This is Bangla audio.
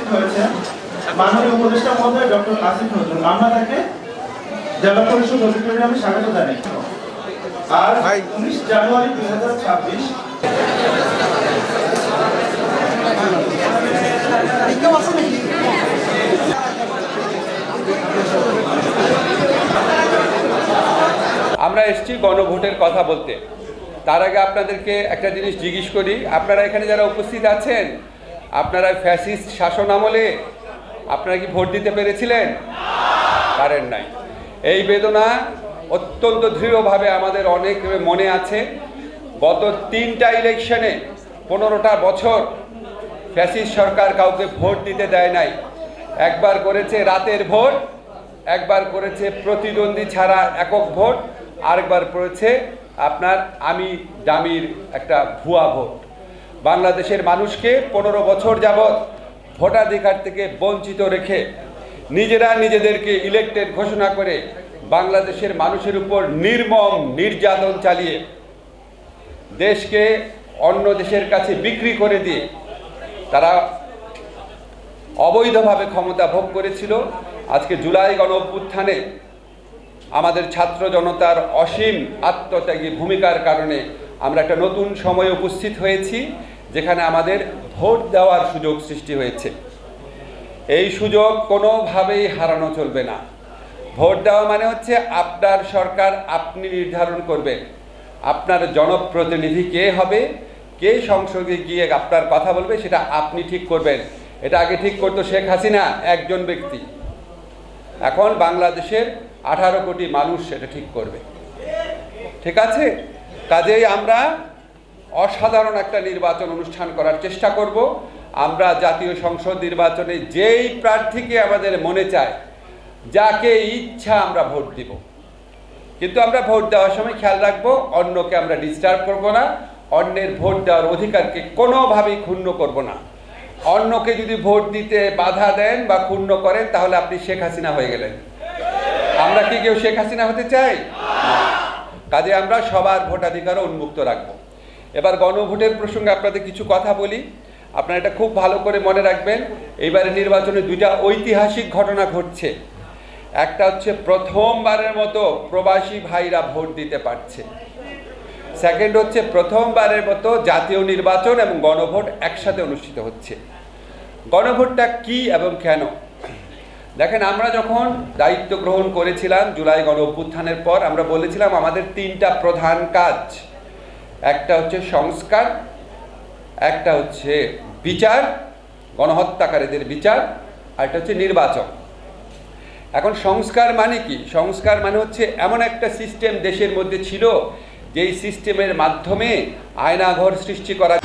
উপস্থিত হয়েছেন মাননীয় উপদেষ্টা মহোদয় ডক্টর আসিফ নজরুল। আমরা তাকে জেলা পরিষদ অডিটোরিয়ামে স্বাগত জানাই। আর 19 জানুয়ারি 2026 আমরা এসেছি গণভোটের কথা বলতে। তার আগে আপনাদেরকে একটা জিনিস জিজ্ঞেস করি, আপনারা এখানে যারা উপস্থিত আছেন, আপনারা ফ্যাসিস্ট শাসন আমলে আপনারা কি ভোট দিতে পেরেছিলেন? পারেন নাই। এই বেদনা অত্যন্ত দৃঢ়ভাবে আমাদের অনেক মনে আছে। গত 3টা ইলেকশনে 15টা বছর ফ্যাসিস্ট সরকার কাউকে ভোট দিতে দেয় নাই। একবার করেছে রাতের ভোট, একবার করেছে প্রতিদ্বন্দ্বী ছাড়া একক ভোট, আরেকবার করেছে আপনার আমি দামির একটা ভুয়া ভোট। বাংলাদেশের মানুষকে 15 বছর যাবৎ ভোটাধিকার থেকে বঞ্চিত রেখে নিজেরা নিজেদেরকে ইলেক্টেড ঘোষণা করে বাংলাদেশের মানুষের উপর নির্মম নির্যাতন চালিয়ে দেশকে অন্য দেশের কাছে বিক্রি করে দিয়ে তারা অবৈধভাবে ক্ষমতা ভোগ করেছিল। আজকে জুলাই গণ অভ্যুত্থানে আমাদের ছাত্র জনতার অসীম আত্মত্যাগী ভূমিকার কারণে আমরা একটা নতুন সময়ে উপস্থিত হয়েছি, যেখানে আমাদের ভোট দেওয়ার সুযোগ সৃষ্টি হয়েছে। এই সুযোগ কোনোভাবেই হারানো চলবে না। ভোট দেওয়া মানে হচ্ছে আপনার সরকার আপনি নির্ধারণ করবেন, আপনার জনপ্রতিনিধি কে হবে, কে সংসদে গিয়ে আপনার কথা বলবে, সেটা আপনি ঠিক করবেন। এটা আগে ঠিক করতো শেখ হাসিনা একজন ব্যক্তি, এখন বাংলাদেশের 18 কোটি মানুষ সেটা ঠিক করবে। ঠিক আছে? কাজেই আমরা অসাধারণ একটা নির্বাচন অনুষ্ঠান করার চেষ্টা করব। আমরা জাতীয় সংসদ নির্বাচনে যেই প্রার্থীকে আমাদের মনে চায়, যাকে ইচ্ছা আমরা ভোট দিব। কিন্তু আমরা ভোট দেওয়ার সময় খেয়াল রাখবো অন্যকে আমরা ডিস্টার্ব করব না, অন্যের ভোট দেওয়ার অধিকারকে কোনোভাবেই ক্ষুণ্ণ করব না। অন্যকে যদি ভোট দিতে বাধা দেন বা ক্ষুণ্ণ করেন, তাহলে আপনি শেখ হাসিনা হয়ে গেলেন। আমরা কি কেউ শেখ হাসিনা হতে চাই? কাজে আমরা সবার ভোটাধিকারও উন্মুক্ত রাখবো। এবার গণভোটের প্রসঙ্গে আপনাদের কিছু কথা বলি। আপনারা এটা খুব ভালো করে মনে রাখবেন। এইবারে নির্বাচনে 2টা ঐতিহাসিক ঘটনা ঘটছে। একটা হচ্ছে প্রথমবারের মতো প্রবাসী ভাইরা ভোট দিতে পারছে। সেকেন্ড হচ্ছে প্রথমবারের মতো জাতীয় নির্বাচন এবং গণভোট একসাথে অনুষ্ঠিত হচ্ছে। গণভোটটা কি এবং কেন? দেখেন, আমরা যখন দায়িত্ব গ্রহণ করেছিলাম জুলাই গণ অভ্যুত্থানের পর, আমরা বলেছিলাম আমাদের 3টা প্রধান কাজ। একটা হচ্ছে সংস্কার, একটা হচ্ছে বিচার, গণহত্যাকারীদের বিচার, আর একটা হচ্ছে নির্বাচন। এখন সংস্কার মানে কি? সংস্কার মানে হচ্ছে এমন একটা সিস্টেম দেশের মধ্যে ছিল যেই সিস্টেমের মাধ্যমে আয়নাঘর সৃষ্টি করা